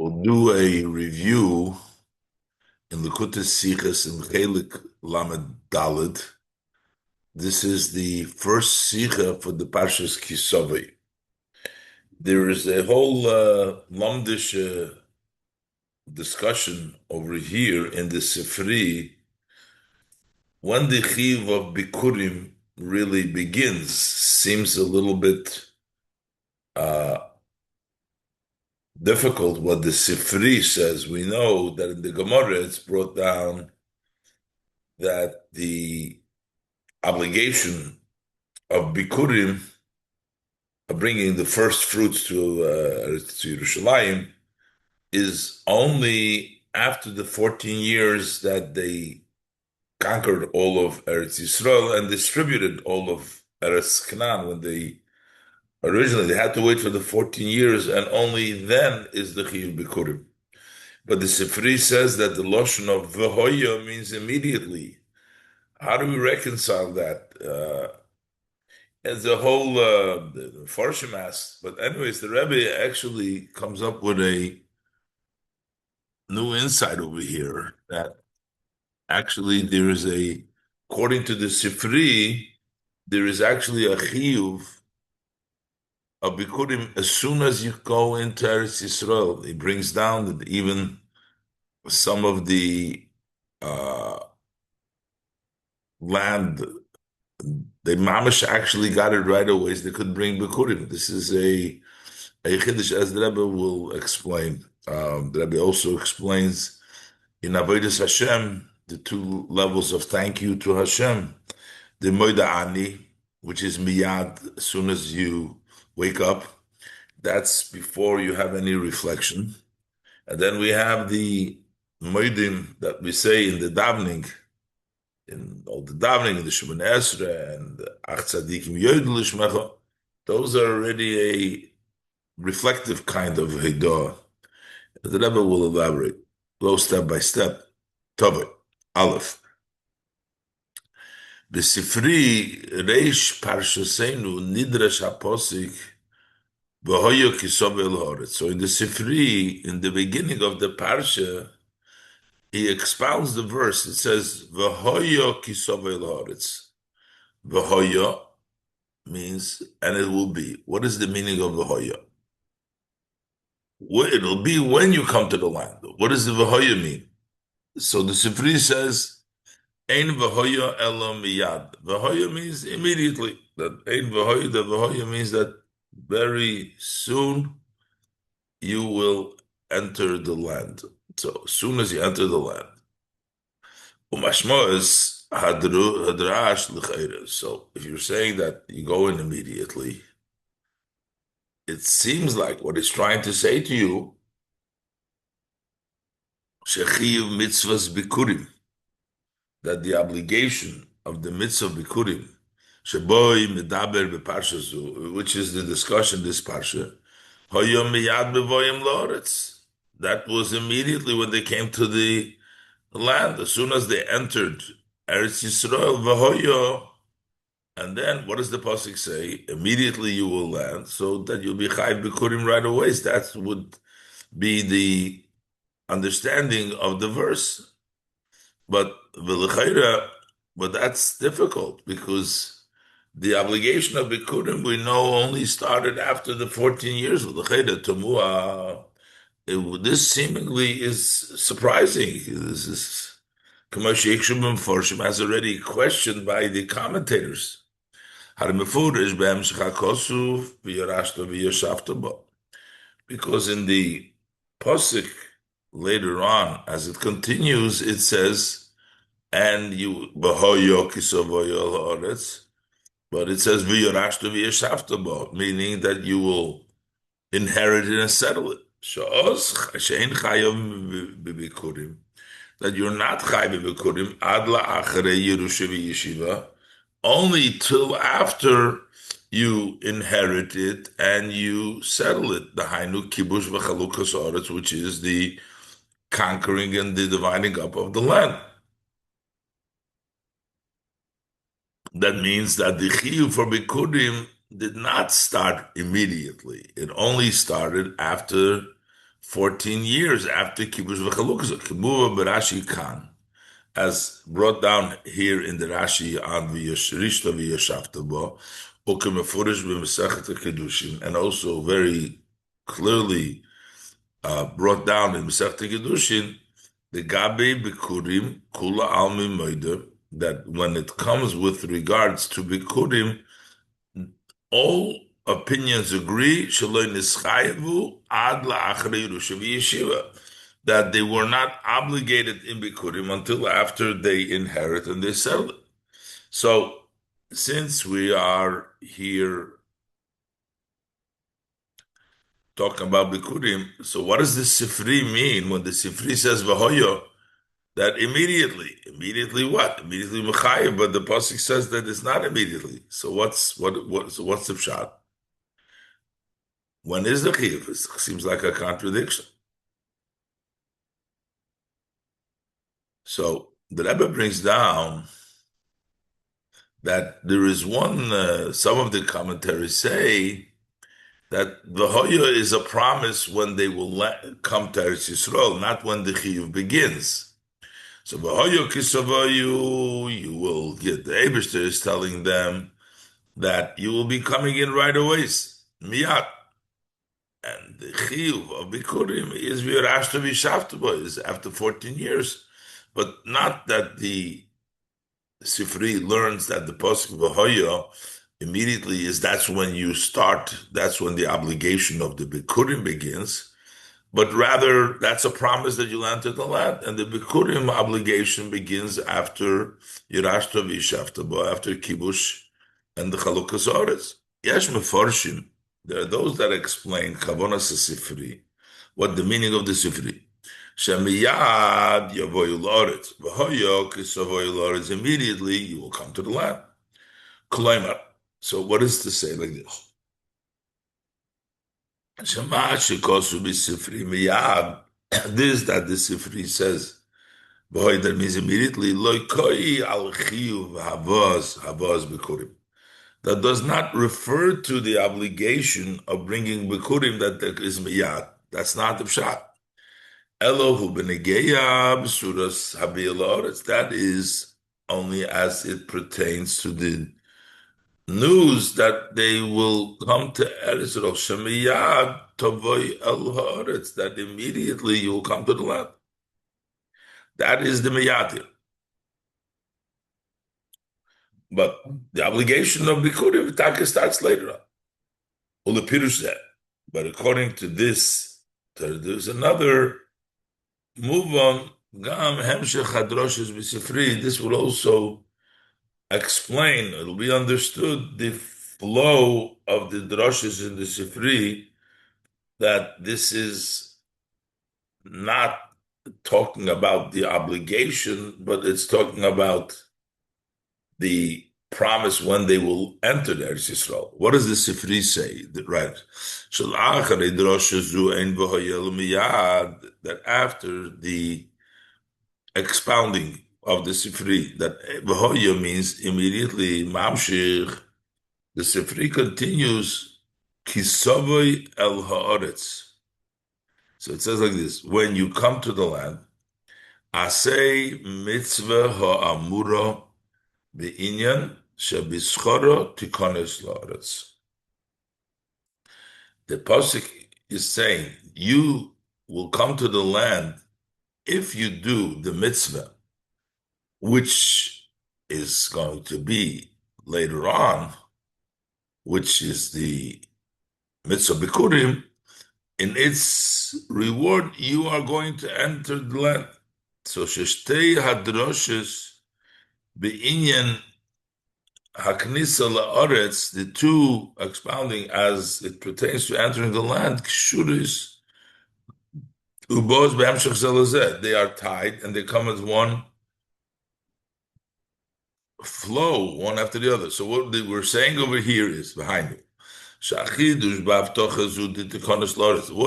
We'll do a review in Likkutei Sichos in Chelik Lamed Daled. This is the first sicha for the Parshas Kisavai. There is a whole Lamdish discussion over here in the Sifri when the Chiv of Bikkurim really begins. Seems a little bit uh, difficult what the Sifri says. We know that in the Gemara it's brought down that the obligation of Bikkurim, of bringing the first fruits to Yerushalayim, is only after the 14 years that they conquered all of Eretz Yisrael and distributed all of Eretz Canaan. When they had to wait for the 14 years, and only then is the Chiyu Bikkurim. But the Sifri says that the Lashon of V'hoya means immediately. How do we reconcile that? As a whole Farshim asks, but anyways, the Rebbe actually comes up with a new insight over here that actually according to the Sifri, there is actually a chiyuv of Bikkurim as soon as you go into Eretz Yisrael. He brings down that even some of the land, they mamash actually got it right away. So they could bring Bikkurim. This is a chiddush, as the Rebbe will explain. The Rebbe also explains in Avodas Hashem the two levels of thank you to Hashem. The Moida Ani, which is miyad, as soon as you wake up. That's before you have any reflection. And then we have the Moedim that we say in the davening, in all the davening, in the Shemoneh Esrei, and the Ach Tzadikim Yodel Ishmecha. Those are already a reflective kind of Hiddah. The Rebbe will elaborate, go step by step. Tavah, Aleph. B'sifri Reish Parshasenu Nidrash HaPosik V'hoyo Kisov El Horetz. So in the Sifri, in the beginning of the Parsha, he expounds the verse. It says, V'hoyo Kisov El Horetz. V'hoyo means, and it will be. What is the meaning of V'hoyo? It'll be when you come to the land. What does the V'hoyo mean? So the Sifri says, Ein V'hoyo Elo Miyad. V'hoyo means immediately. That Ein V'hoyo, the V'hoyo means that very soon you will enter the land. So as soon as you enter the land. Umashmo is hadrash l'chayre. So if you're saying that you go in immediately, it seems like what it's trying to say to you, shechiv mitzvahs bikurim, that the obligation of the mitzvah bikurim, sheboy medaber beparsha, which is the discussion this parsha, hoyom miyad bevoyim loretz. That was immediately when they came to the land. As soon as they entered Eretz Yisrael, v'hoyo, and then what does the pasuk say? Immediately you will land, so that you'll be chayv bikurim right away. That would be the understanding of the verse. But that's difficult because the obligation of bikurim we know only started after the 14 years. This seemingly is surprising. This is as already questioned by the commentators. Because in the Pasuk later on, as it continues, it says, and you, but it says, meaning that you will inherit it and settle it. That you're not chayv b'bikurim ad la'acharei Yerusha v'yeshiva, only till after you inherit it and you settle it. The hainu kibush v'chalukas oretz, which is the conquering and the dividing up of the land. That means that the chiyuv for bikurim did not start immediately. It only started after 14 years after Kibush v'Chalukah. Kibuva b'Rashi Khan, as brought down here in the Rashi on Rishta v'Yashavta bo, ukemefurish b'Mesechet Kedushin, and also very clearly brought down in Masechet Kedushin, the Gabe Bikkurim Kula Almi Meider, that when it comes with regards to Bikkurim, all opinions agree Shaloi Nischayevu Ad La'achrei Yerusha v'Yeshiva, that they were not obligated in Bikkurim until after they inherit and they settle it. So, since we are here talking about Bikkurim, so what does the Sifri mean when the Sifri says V'hoyo? That immediately what? Immediately Mechayev, but the pasuk says that it's not immediately. So what's the pshat? When is the Chiyuv? It seems like a contradiction. So the Rebbe brings down that there is one, some of the commentaries say that the Hoya is a promise when they will come to Eretz Yisrael, not when the Chiyuv begins. So V'hoyo kisavayu, you will get, the Eibishter is telling them that you will be coming in right away, miyat. And the Chiyuv of Bikkurim is v'yarashta v'shavta, is after 14 years. But not that the Sifri learns that the Pasuk V'hoyo immediately is that's when you start, that's when the obligation of the Bikkurim begins. But rather, that's a promise that you'll enter the land, and the Bikkurim obligation begins after Yerashta v'Yishavta, after Kibush and the Chalukas Oretz. Yesh Mefarshim, there are those that explain Kavonas Sifri, what the meaning of the Sifri. Shemiyad Yavoyu Loretz, V'hoyo Kisavoyu Loretz, immediately you will come to the land. Kloimar. So what is to say like this? This that the Sifri says, that means immediately, that does not refer to the obligation of bringing Bikkurim that there is miyad. That's not the pshat. That is only as it pertains to the news that they will come to Eretz Yisrael. Shemiyad tavoi el haaretz, that immediately you will come to the land. That is the miyad. But the obligation of Bikkurim Taka starts later on. Ulepirush that. But according to this, there's another move on. Gam hemshech hadroshes b'sifri. This will also explain, it'll be understood, the flow of the droshes in the Sifri, that this is not talking about the obligation, but it's talking about the promise when they will enter the Eretz Yisrael. What does the Sifri say? Right. That after the expounding of the Sifri, that V'hoya means immediately, Mamshich, the Sifri continues, Kisavoy el haaretz. So it says like this, when you come to the land, Asay mitzvah ha'amura be'inyan shebischoro tikones la'aretz. The Pasuk is saying, you will come to the land if you do the mitzvah, which is going to be later on, which is the mitzvah Bikkurim, in its reward, you are going to enter the land. So, Sheshtei Hadroshes Be'inyan Haknisa La'aretz, the two expounding as it pertains to entering the land, Kshuris Ubos Be'amshach Zelazeh, they are tied and they come as one flow, one after the other. So what we're saying over here is behind it. What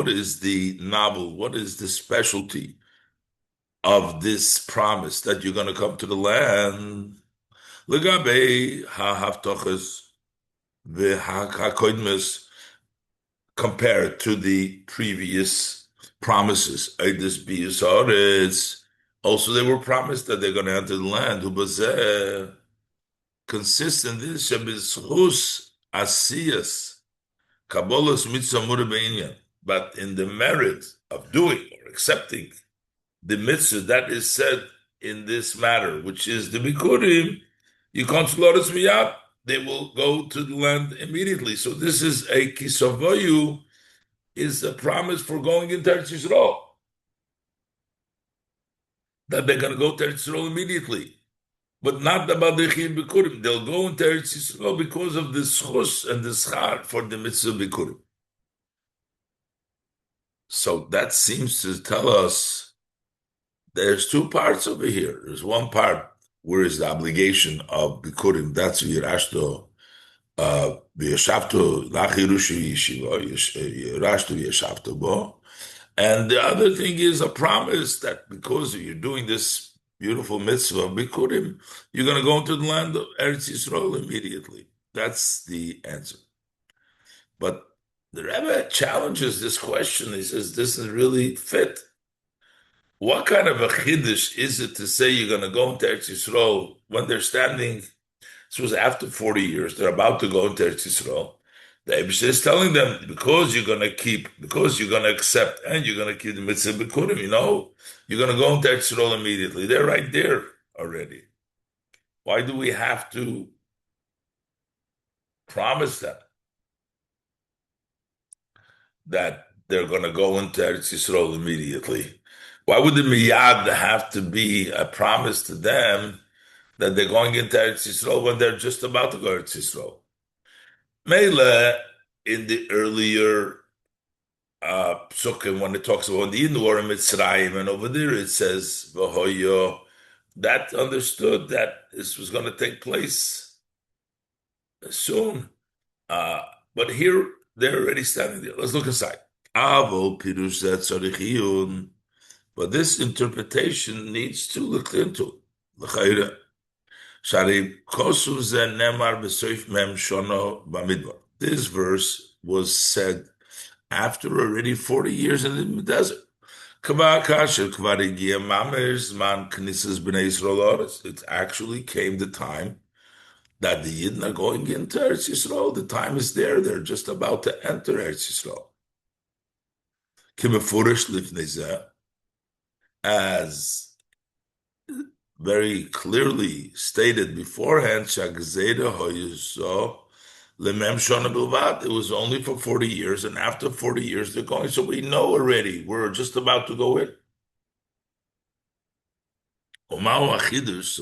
is the novel? What is the specialty of this promise that you're going to come to the land? Compared to the previous promises. Also, they were promised that they're going to enter the land. Consists in this, Shebischus Asiyas, Kabbalah's mitzvah murabeinyan. But in the merit of doing or accepting the mitzvah that is said in this matter, which is the Bikkurim, you can't slaughter miyat, they will go to the land immediately. So this is a kisavoyu, is a promise for going into Eretz Yisrael, that they're going to go to Eretz Yisrael immediately. But not about the Chiyuv Bikkurim. They'll go into Eretz Yisrael because of the schus and the schar for the mitzvah Bikkurim. So that seems to tell us there's two parts over here. There's one part where is the obligation of Bikkurim. That's Yerashto, V'yashavto, Lachirushi Yeshiva, Yerashto V'yashavto Bo. And the other thing is a promise that because you're doing this beautiful mitzvah, Bikkurim, you're going to go into the land of Eretz Yisrael immediately. That's the answer. But the Rebbe challenges this question. He says, this is really fit. What kind of a chiddush is it to say you're going to go into Eretz Yisrael when they're standing? This was after 40 years. They're about to go into Eretz Yisrael. The Eibusher is telling them, because you're going to accept, and you're going to keep the mitzvah Bikkurim, you're going to go into Eretz Yisrael immediately. They're right there already. Why do we have to promise them that they're going to go into Eretz Yisrael immediately? Why would the miyad have to be a promise to them that they're going into Eretz Yisrael when they're just about to go to Eretz Yisrael? Mele, in the earlier psukim, when it talks about the Yidden were in Mitzrayim, and over there it says, V'hoyo, that understood that this was going to take place soon. But here, they're already standing there. Let's look aside. Avo pirush zet tzarich. But this interpretation needs to look into. L'chayra. This verse was said after already 40 years in the desert. It actually came the time that the Yidden are going into Eretz Yisrael. The time is there. They're just about to enter Eretz Yisrael. As very clearly stated beforehand, it was only for 40 years, and after 40 years they're going. So we know already, we're just about to go in. So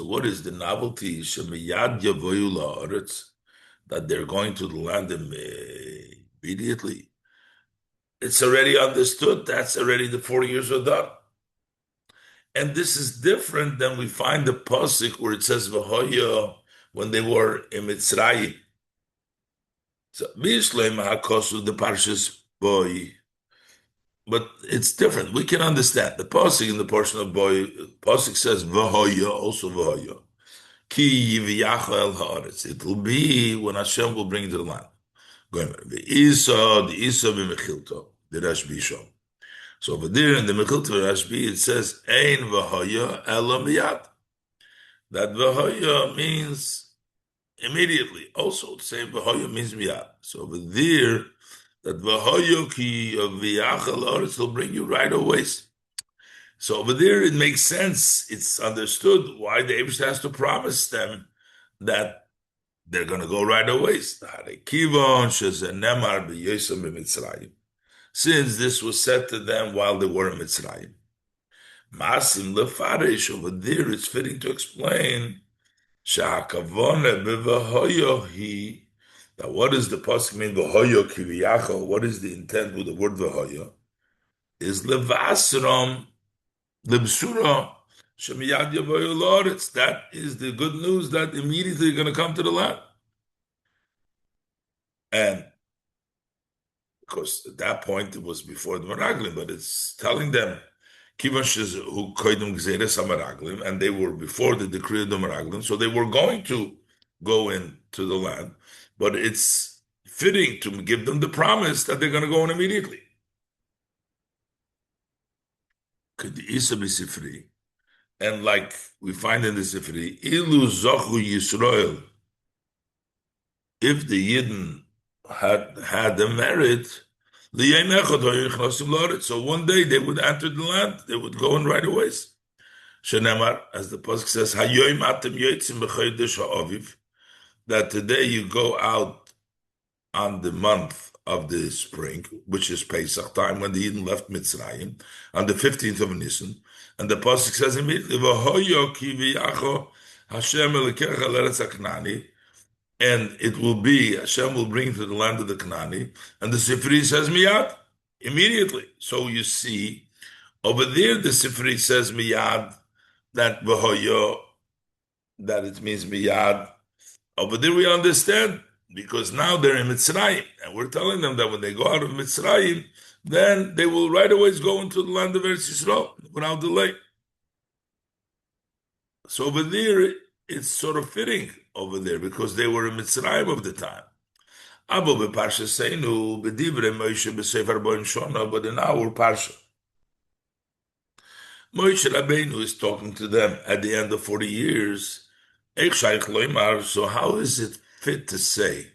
what is the novelty? That they're going to the land immediately. It's already understood. That's already the 40 years are done. And this is different than we find the pasuk where it says V'hoya when they were in Mitzrayim. So Bishleim HaKosu, the Parshas Boy, but it's different. We can understand the pasuk in the portion of Boy. Pasuk says V'hoya, also V'hoya. Ki yiviyacha el haaretz. It will be when Hashem will bring it to the land. The Isa b'mechilto, the Rashbi Shom. So over there in the Mechilta Rashbi, it says, Ein v'hoya ela miyad. That v'hoya means immediately. Also, the same v'hoya means miyad. So over there, that v'hoya ki v'yachal oretz will bring you right away. So over there, it makes sense. It's understood why the Eibusher has to promise them that they're going to go right away. Since this was said to them while they were in Mitzrayim. Masim lefarish, over there it's fitting to explain sha'akavone b'v'hoyo that what does the pasuk mean v'hoyo kiviyachol? What is the intent with the word v'hoyo? Is levasrom lebsura shemiyad yavoyu loretz. That is the good news that immediately you're going to come to the land. And of course, at that point, it was before the Meraglim, but it's telling them, and they were before the decree of the Meraglim, so they were going to go into the land, but it's fitting to give them the promise that they're going to go in immediately. K'di'isa b'sifri. And like we find in the Sifri, Ilu Zochu Yisrael, if the Yidden had the merit, so one day they would enter the land, they would go in right away. Shenemar, as the Pasuk says, Hayoim atem yotzim b'chodesh ha'aviv, that today you go out on the month of the spring, which is Pesach time, when the Yidden left Mitzrayim, on the 15th of Nisan, and the Pasuk says immediately, V'hoyo ki v'yacho Hashem elekecha l'eretz ha'knani, and it will be, Hashem will bring to the land of the Knani, and the Sifri says miyad, immediately. So you see, over there the Sifri says miyad, that v'hoyo, that it means miyad. Over there we understand, because now they're in Mitzrayim, and we're telling them that when they go out of Mitzrayim, then they will right away go into the land of Eretz Yisrael without delay. So over there, it's sort of fitting over there, because they were in Mitzrayim of the time. But in our Parsha, Moshe Rabbeinu is talking to them at the end of 40 years. So how is it fit to say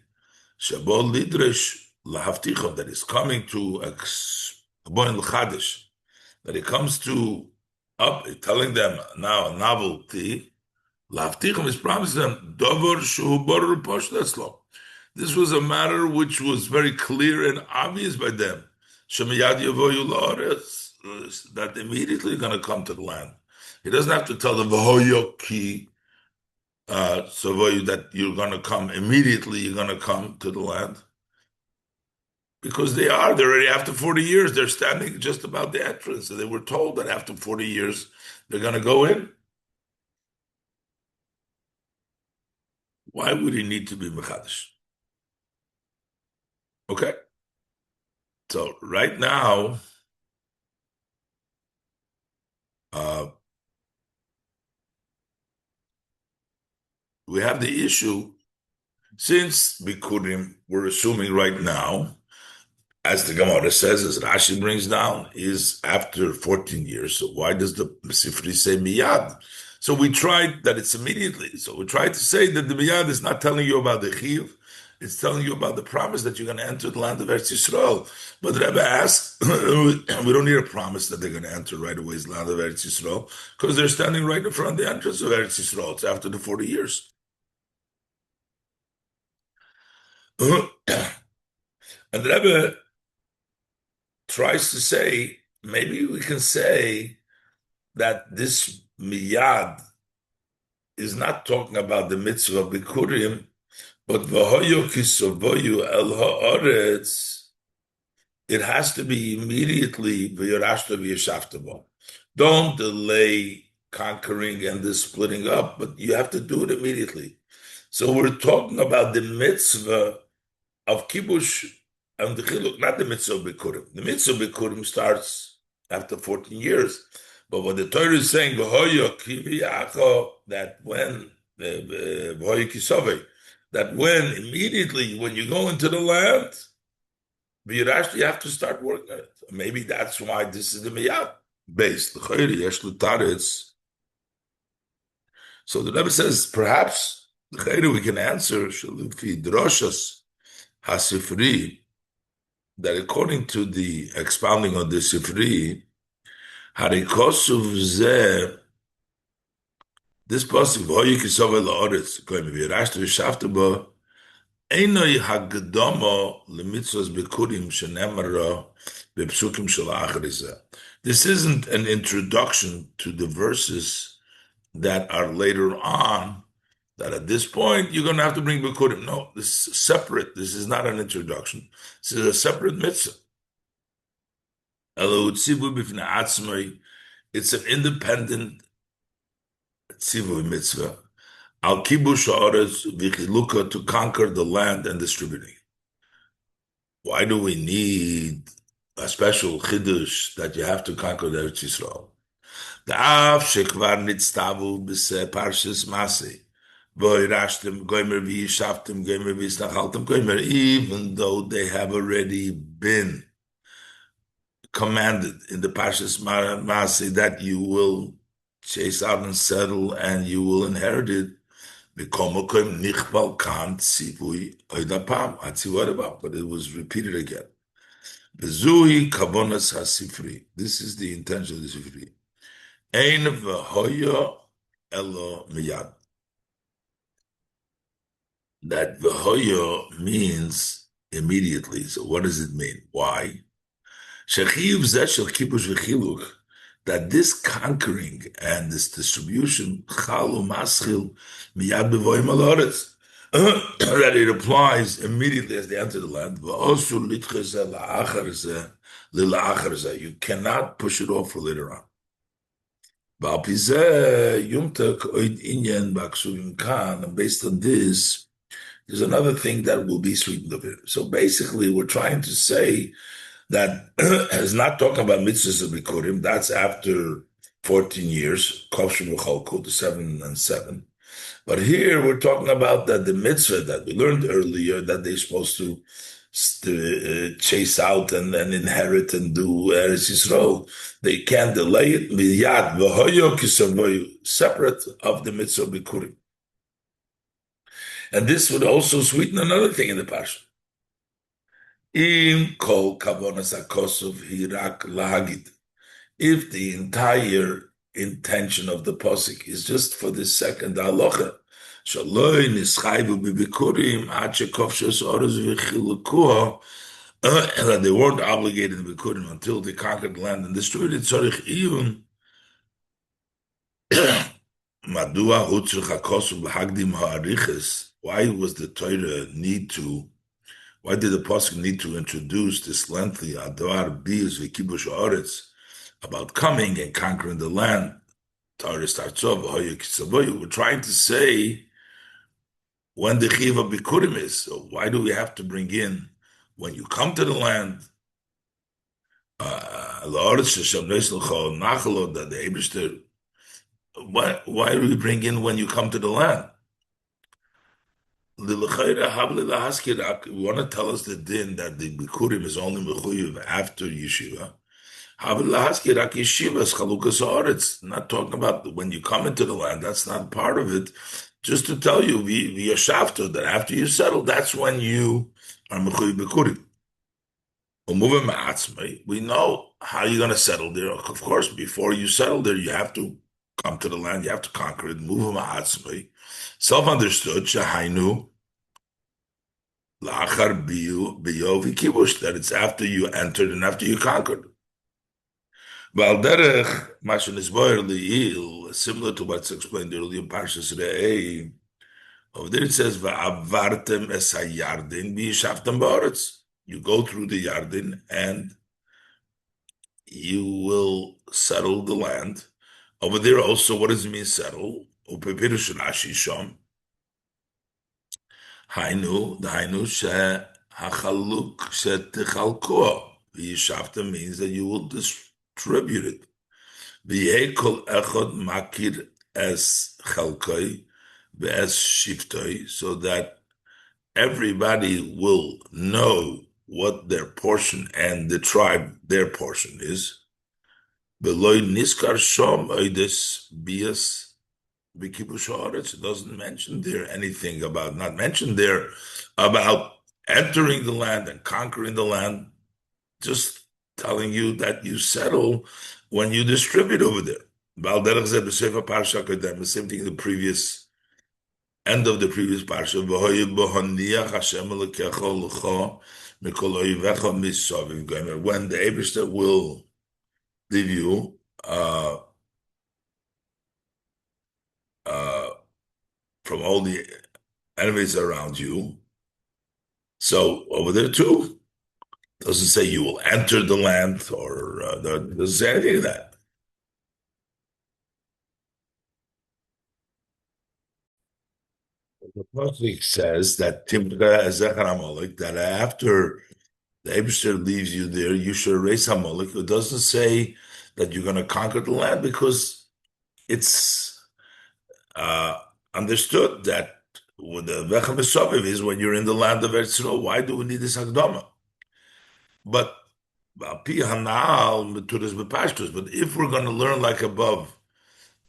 that is coming to a that it comes to up, telling them now a novelty? L'havticham is promising them davar shu baruch poshdaslo. This was a matter which was very clear and obvious by them. Shemiyad yavoyu la'aretz, that immediately going to come to the land. He doesn't have to tell them v'hoyoki savoyu, that you're going to come immediately. You're going to come to the land, because they're already after 40 years. They're standing just about the entrance, and they were told that after 40 years they're going to go in. Why would he need to be mechadish? Okay. So right now, we have the issue, since Bikkurim, we're assuming right now, as the Gemara says, as Rashi brings down, is after 14 years. So why does the Sifri say miyad? So we tried that it's immediately. So we tried to say that the miyad is not telling you about the חיוב, it's telling you about the promise that you're going to enter the land of Eretz Yisrael. But the Rebbe asks, we don't need a promise that they're going to enter right away the land of Eretz Yisrael, because they're standing right in front of the entrance of Eretz Yisrael. It's after the 40 years. And the Rebbe tries to say, maybe we can say that this miyad is not talking about the mitzvah of Bikkurim, but v'hoyo kisavoyu el ha'aretz, it has to be immediately v'yorashta v'yeshavta. Don't delay conquering and the splitting up, but you have to do it immediately. So we're talking about the mitzvah of kibush and the chiluk, not the mitzvah of Bikkurim. The mitzvah of Bikkurim starts after 14 years. But what the Torah is saying, that when that when immediately when you go into the land, you have to start working on it. Maybe that's why this is the miyad based. So the Rebbe says, perhaps we can answer hasifri, that according to the expounding of the Sifri, this pasuk v'hoyu kisavei la'aretz koyim v'yirashta v'shavta bo einoi hagdama lemitzvos Bikkurim shenemara b'psukim shel ha'achrizeh. This isn't an introduction to the verses that are later on, that at this point you're going to have to bring Bikkurim. No, this is separate. This is not an introduction. This is a separate mitzvah. It's an independent tzivu mitzvah. Al kibush ha'aretz v'chiluka, to conquer the land and distributing it. Why do we need a special chidush that you have to conquer the Eretz Yisrael? Da'af shekvar nitztavu b'seh parshas Masei v'irashtem goymer v'yishavtem goymer v'yisnachaltem goymer, even though they have already been commanded in the Parshas Maaseh that you will chase out and settle and you will inherit it. But it was repeated again. This is the intention of the Sifri. Ein v'hoya elo miyad. That v'hoya means immediately. So what does it mean? Why? That this conquering and this distribution that it applies immediately as they enter the land. You cannot push it off for later on. And based on this, there's another thing that will be sweetened of it. So basically, we're trying to say that is not talking about mitzvahs of Bikkurim. That's after 14 years, the 7 and 7. But here we're talking about that the mitzvah that we learned earlier that they're supposed to chase out and then inherit and do Eretz Yisrael. They can't delay it. Miyad v'hoyo kisavoyu, separate of the mitzvah of Bikkurim. And this would also sweeten another thing in the Parsha. Im kol kavonas hakosov hirak lahagid. If the entire intention of the posik is just for the second halacha, shaloi nischayvu b'bikurim ad shekofshos orez v'chilukuha, that they weren't obligated in bikurim until they conquered the land and destroyed it. Tzarich iyun madua hutzrich hakosov l'hagdim ha'ariches. Why was the Torah need to? Why did the pasuk need to introduce this lengthy adar bius v'kibush haaretz about coming and conquering the land? Torah starts off, we're trying to say when the חיוב of Bikkurim is. So why do we have to bring in when you come to the land? Why do we bring in when you come to the land? You want to tell us the din that the Bikkurim is only mechuyev after yeshiva. Not talking about when you come into the land. That's not part of it. Just to tell you, that after you settle, that's when you are mechuyev Bikkurim. We know how you're going to settle there. Of course, before you settle there, you have to come to the land. You have to conquer it. Self-understood, shahainu, la'achar biyu v'kibush, that it's after you entered and after you conquered. Similar to what's explained earlier in Parshas Re'eh, over there it says, va'avartem es ha'yardin v'yishavtem ba'aretz. You go through the Yardin and you will settle the land. Over there also, what does it mean settle? Upepirush Rashi Shom. Hainu, the Hainu she hachaluk she techalkoa. V'yishavtem means that you will distribute it. V'yeh kol echad makir es chalkoi ve'es shiftoi, so that everybody will know what their portion and the tribe, their portion is. Beloy niskar shom oides bias v'kibush haaretz. It doesn't mention there anything about, not mentioned there about entering the land and conquering the land. Just telling you that you settle when you distribute over there. Baal Derech the same thing in the previous end of the previous parsha. When the Eibishter will leave you from all the enemies around you. So over there too, doesn't say you will enter the land or doesn't say anything of that. The Pasuk says that that after the Eibishter leaves you there, you should erase Hamalek. It doesn't say that you're going to conquer the land because it's understood that when the Vechem Esaviv is when you're in the land of Eretz Yisrael. Why do we need this Hakdama? But But if we're going to learn like above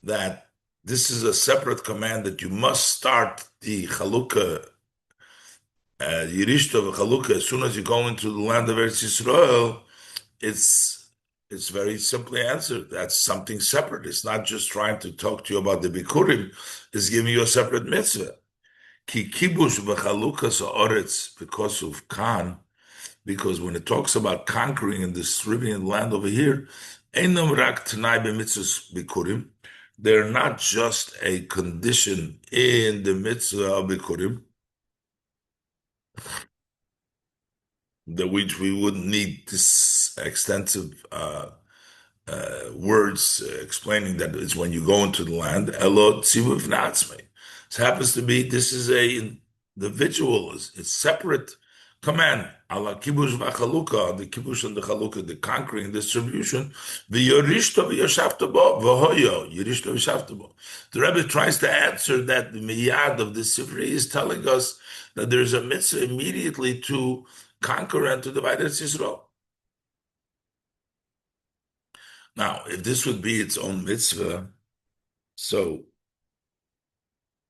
that this is a separate command that you must start the chalukah, Yerishta chalukah, as soon as you go into the land of Eretz Yisrael, it's it's very simply answered. That's something separate. It's not just trying to talk to you about the Bikkurim. It's giving you a separate mitzvah. Ki kibush v'chalukas ha'oretz, because of Khan, because when it talks about conquering and distributing the land over here, einam rak t'nai b'mitzvahs Bikkurim. They're not just a condition in the mitzvah of Bikkurim, that which we wouldn't need this extensive words explaining that it's when you go into the land. Elo tzivu v'natzmei. It happens to be this is a individual, it's separate command. Ala kibush v'chalukah, the kibush and the chalukah, the conquering and distribution. V'yorishto v'yashavta bo v'hoyo yorishto v'yashavta bo. The Rebbe tries to answer that the miyad of the Sifri is telling us that there's a mitzvah immediately to conquer and to divide Israel. Now, if this would be its own mitzvah, so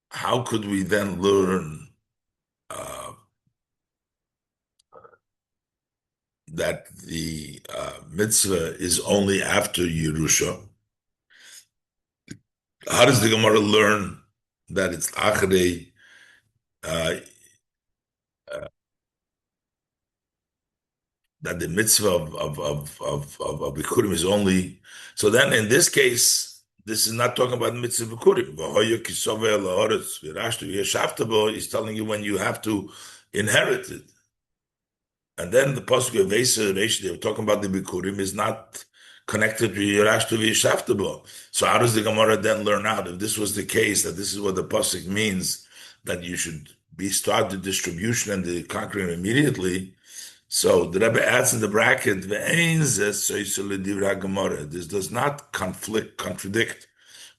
how could we then learn that the mitzvah is only after Yerusha? How does the Gemara learn that it's achrei that the mitzvah of Bikkurim is only, so then in this case, this is not talking about the mitzvah of Bikkurim. He's telling you when you have to inherit it. And then the pasuk of Vesa, they were talking about the Bikkurim, is not connected to Yerashtu v'Yeshavtabo. So how does the Gemara then learn out, if this was the case, that this is what the pasuk means, that you should start the distribution and the conquering immediately? So the Rebbe adds in the bracket, this does not contradict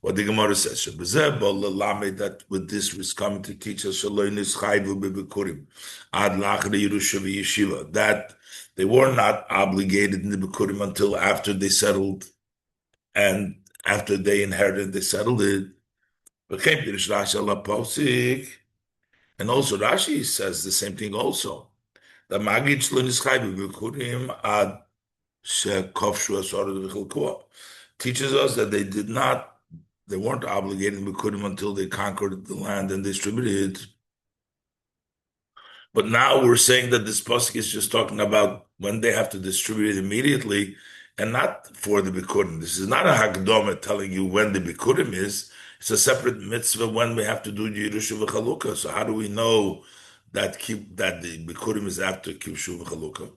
what the Gemara says. That with this was coming to teach us that they were not obligated in the Bikkurim until after they settled, and after they inherited, they settled it. And also Rashi says the same thing also. The Magid Bikkurim ad shekofshu asar teaches us that they weren't obligated to Bikkurim until they conquered the land and distributed it. But now we're saying that this pasuk is just talking about when they have to distribute it immediately, and not for the Bikkurim. This is not a Hakdama telling you when the Bikkurim is. It's a separate mitzvah when we have to do Yerusha v'Chalukah. So how do we know that the Bikkurim is after Kibshu v'Chalukah?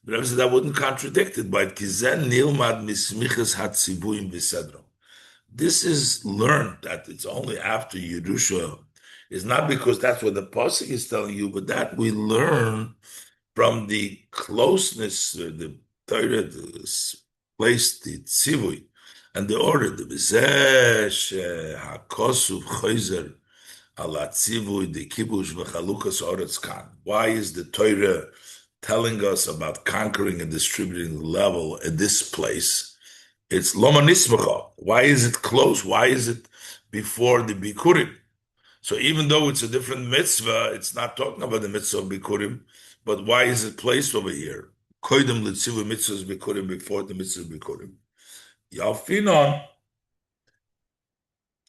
The Rebbe said that wouldn't contradict it, but Kizen nilmad mismiches hatzivuim v'sedro. This is learned that it's only after Yerusha. It's not because that's what the pasuk is telling you, but that we learn from the closeness, the Torah, the place, the tzivui, and the order. The b'zesh hakosuv chayzer ala tzivui the kibush v'chalukas oretz kan. Why is the Torah telling us about conquering and distributing the level at this place? It's loma nismacha. Why is it close? Why is it before the Bikkurim? So even though it's a different mitzvah, it's not talking about the mitzvah of Bikkurim, but why is it placed over here? Koidem l'tzivu mitzvahs Bikkurim, before the mitzvah of Bikkurim. Yalfinon.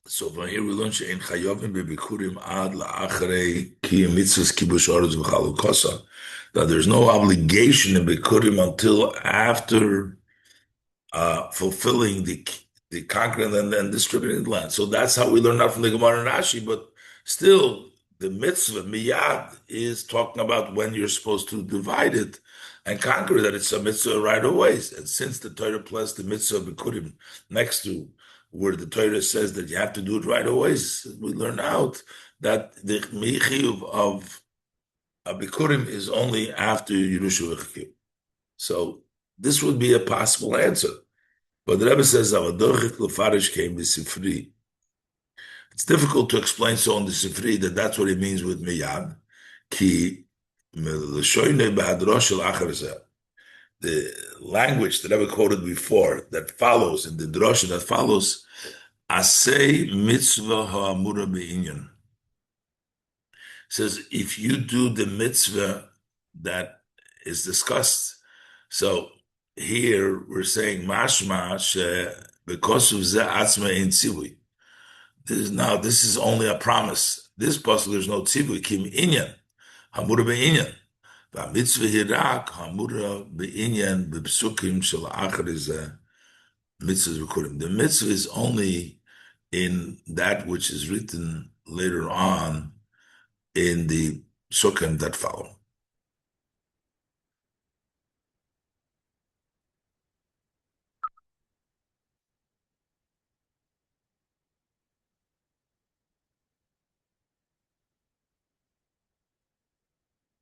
So from here we learn she'en chayovim b'Bikkurim ad la'achrei ki mitzvahs kibush oretz v'chalukasa, that there's no obligation in Bikkurim until after fulfilling the conquering and distributing the land. So that's how we learn out from the Gemara and Rashi, but still, the mitzvah, miyad, is talking about when you're supposed to divide it and conquer, that it's a mitzvah right away. And since the Torah plus the mitzvah of Bikkurim next to where the Torah says that you have to do it right away, we learn out that the חיוב of Bikkurim is only after Yerusha v'Chiyuv. So this would be a possible answer. But the Rebbe says, it's difficult to explain so in the Sifri that that's what it means with miyad. Ki the language that I quoted before that follows in the drasha that follows, asay mitzvah ha'amura be'inyan, says if you do the mitzvah that is discussed. So here we're saying mashma because of ze atzma in tzivui. This is only a promise. This pasuk there's no tzivui kim inyan hamura be'inyan. Mitzvah hirak hamura be'inyan b'psukim shel achar mitzvah Bikkurim. The mitzvah is only in that which is written later on in the psukim that follow.